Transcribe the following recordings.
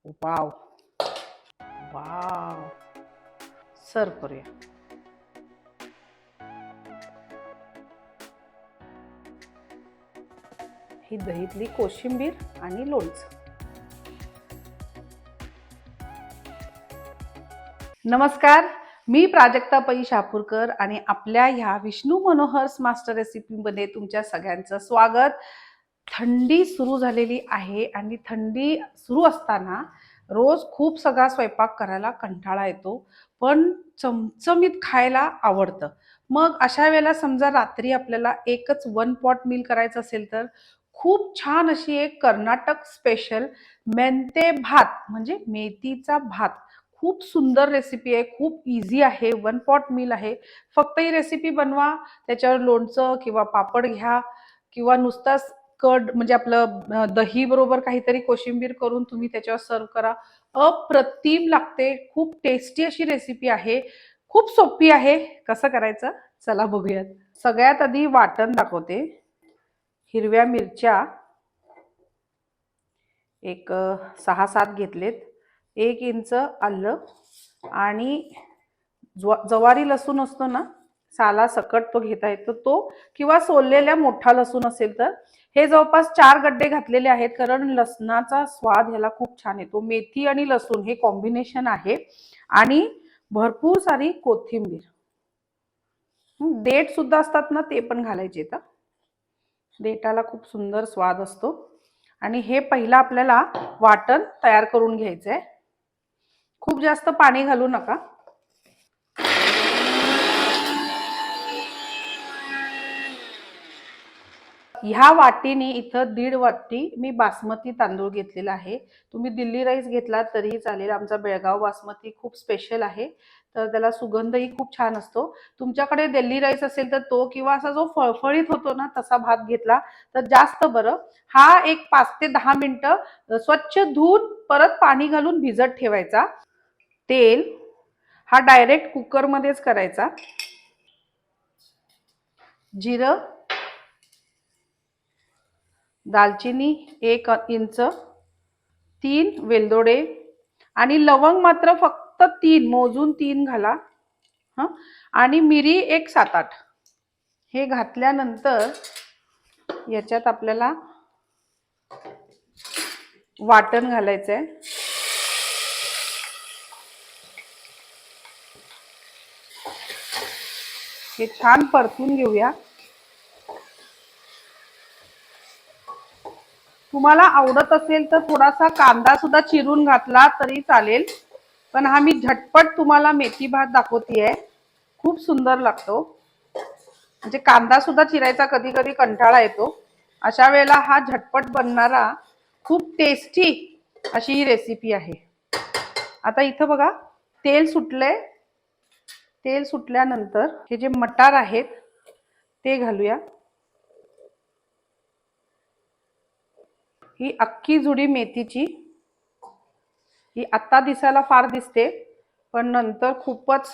Wow wow, सर्व करूया. ही दहीतली कोशिंबीर आणि लोणचं. नमस्कार, मी प्राजक्ता पै शापूरकर आणि आपल्या ह्या विष्णू मनोहर्स मास्टर रेसिपीमध्ये तुमच्या सगळ्यांचं स्वागत. थंडी सुरू झालेली आहे आणि थंडी सुरू असताना रोज खूप सगळा स्वयंपाक करायला कंटाळा येतो, पण चमचमीत खायला आवडतं. मग अशा वेळेला समजा रात्री आपल्याला एकच वन पॉट मील करायचं असेल तर खूप छान अशी एक कर्नाटक स्पेशल मेंते भात म्हणजे मेथीचा भात, खूप सुंदर रेसिपी आहे. खूप इझी आहे, वन पॉट मील आहे. फक्त ही रेसिपी बनवा, त्याच्यावर लोणचं किंवा पापड घ्या किंवा नुसताच कड म्हणजे आपलं दही बरोबर काहीतरी कोशिंबीर करून तुम्ही त्याच्यावर सर्व करा. अप्रतिम लागते. खूप टेस्टी अशी रेसिपी आहे. खूप सोपी आहे. कसं करायचं चला बघूयात. सगळ्यात आधी वाटण दाखवते. हिरव्या मिरच्या एक 6-7 घेतलेत, 1 इंच आलं आणि जवारी लसूण असतो ना, साला सकट तो घेता येतो तो, किंवा सोललेल्या मोठा लसूण असेल तर. हे जवळपास 4 गड्डे घातलेले आहेत, कारण लसणाचा स्वाद ह्याला खूप छान येतो. मेथी आणि लसूण हे कॉम्बिनेशन आहे. आणि भरपूर सारी कोथिंबीर, देठ सुद्धा असतात ना, ते पण घालायचे. तर देठाला खूप सुंदर स्वाद असतो. आणि हे पहिला आपल्याला वाटण तयार करून घ्यायचंय. खूप जास्त पाणी घालू नका. ह्या वाटीने इथं 1.5 वाटी मी बासमती तांदूळ घेतलेला आहे. तुम्ही दिल्ली राईस घेतला तरीही चालेल. आमचा बेळगाव बासमती खूप स्पेशल आहे, तर त्याला सुगंधही खूप छान असतो. तुमच्याकडे दिल्ली राईस असेल तर तो, किंवा असा जो फळफळीत होतो ना तसा भात घेतला तर जास्त बरं. हा एक 5 ते 10 मिनिटं स्वच्छ धुवून परत पाणी घालून भिजत ठेवायचा. तेल हा डायरेक्ट कुकरमध्येच करायचा. जिरं, दालचिनी 1 इंच, 3 वेलदोडे आणि लवंग मात्र फक्त 3, मोजून 3 घाला. आणि मिरी एक 7-8. हे घातल्यानंतर याच्यात आपल्याला वाटण घालायचंय. हे छान परतून घेऊया. तुम्हाला आवडत असेल तर थोडासा कांदा सुद्धा चिरून घातला तरी चालेल, पण हा मी झटपट तुम्हाला मेथी भात दाखवतेय. खूप सुंदर लागतो. म्हणजे कांदा सुद्धा चिरायचा कधी कधी कंटाळा येतो, अशा वेळेला हा झटपट बनणारा खूप टेस्टी अशी ही रेसिपी आहे. आता इथं बघा तेल सुटलंय. तेल सुटल्यानंतर हे जे मटार आहेत ते घालूया. ही अख्खी जुडी मेथीची, ही आता दिसायला फार दिसते, पण नंतर खूपच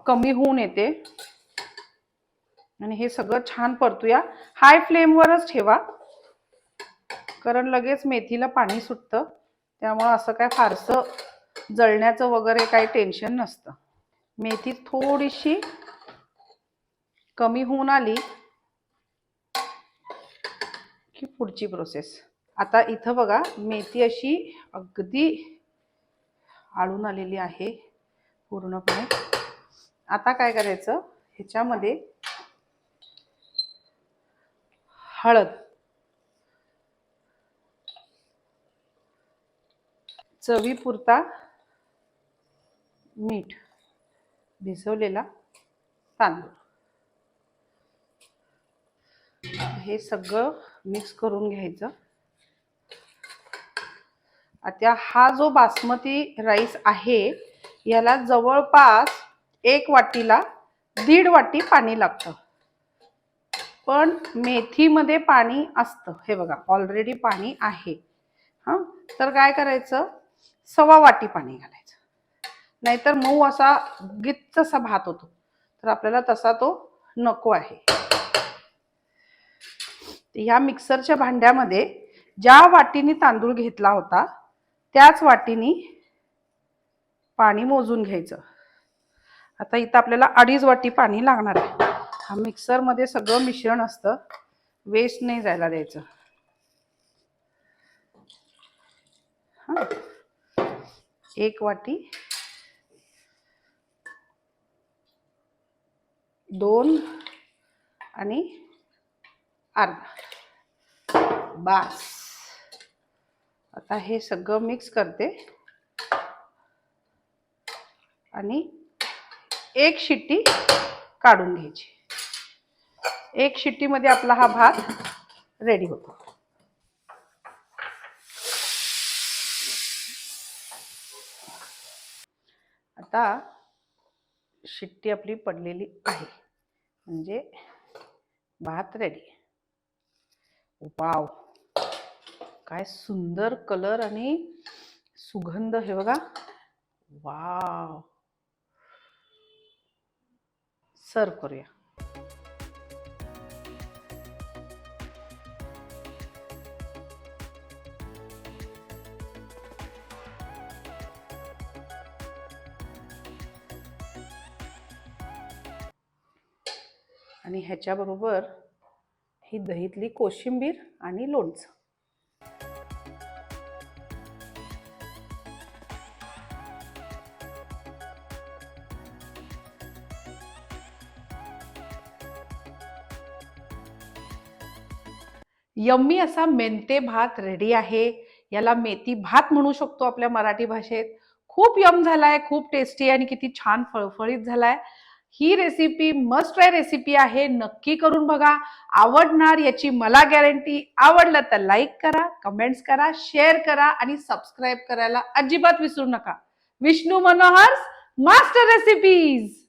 कमी होऊन येते. आणि हे सगळं छान परतूया. हाय फ्लेमवरच ठेवा, कारण लगेच मेथीला पाणी सुटतं, त्यामुळे असं काय फारसं जळण्याचं वगैरे काही टेन्शन नसतं. मेथी थोडीशी कमी होऊन आली की पुढची प्रोसेस. आता इथं बघा मेथी अशी अगदी आळून आलेली आहे पूर्णपणे. आता काय करायचं, ह्याच्यामध्ये हळद, चवीपुरता मीठ, भिजवलेला तांदूळ, हे सगळं मिक्स करून घ्यायचं. आता हा जो बासमती राईस आहे याला जवळपास 1 वाटीला 1.5 वाटी पाणी लागतं. पण मेथीमध्ये पाणी असतं, हे बघा ऑलरेडी पाणी आहे. तर काय करायचं, 1.25 वाटी पाणी घालायचं, नाहीतर मऊ असा गिच्च असा भात होतो, तर आपल्याला तसा तो नको आहे. या मिक्सरच्या भांड्यामध्ये ज्या वाटीने तांदूळ घेतला होता त्याच वाटीनी पाणी मोजून घ्यायचं. आता इथं आपल्याला 2.5 वाटी पाणी लागणार आहे. हा मिक्सर मध्ये सगळं मिश्रण असतं, वेस्ट नाही जायला द्यायचं. हा 1 वाटी, 2 आणि अर्धा, बस. आता हे सगळं मिक्स करते आणि 1 शिट्टी काढून घ्यायची. 1 शिट्टीमध्ये आपला हा भात रेडी होतो. आता शिट्टी आपली पडलेली आहे, म्हणजे भात रेडी. वाव, काय सुंदर कलर आणि सुगंध, हे बघा. वाव, सर्व करूया. आणि ह्याच्याबरोबर ही दहीतली कोशिंबीर आणि लोणचं. यम्मी असा मेंते भात रेडी आहे. याला मेथी भात म्हणू शकतो आपल्या मराठी भाषेत. खूप यम झालाय, खूप टेस्टी आणि किती छान फळफळीत झालाय. ही रेसिपी मस्ट ट्राय रेसिपी आहे, नक्की करून बघा, आवडणार याची मला गॅरंटी. आवडलं तर लाईक करा, कमेंट्स करा, शेअर करा आणि सबस्क्राईब करायला अजिबात विसरू नका. Vishnu Manohar's master recipes.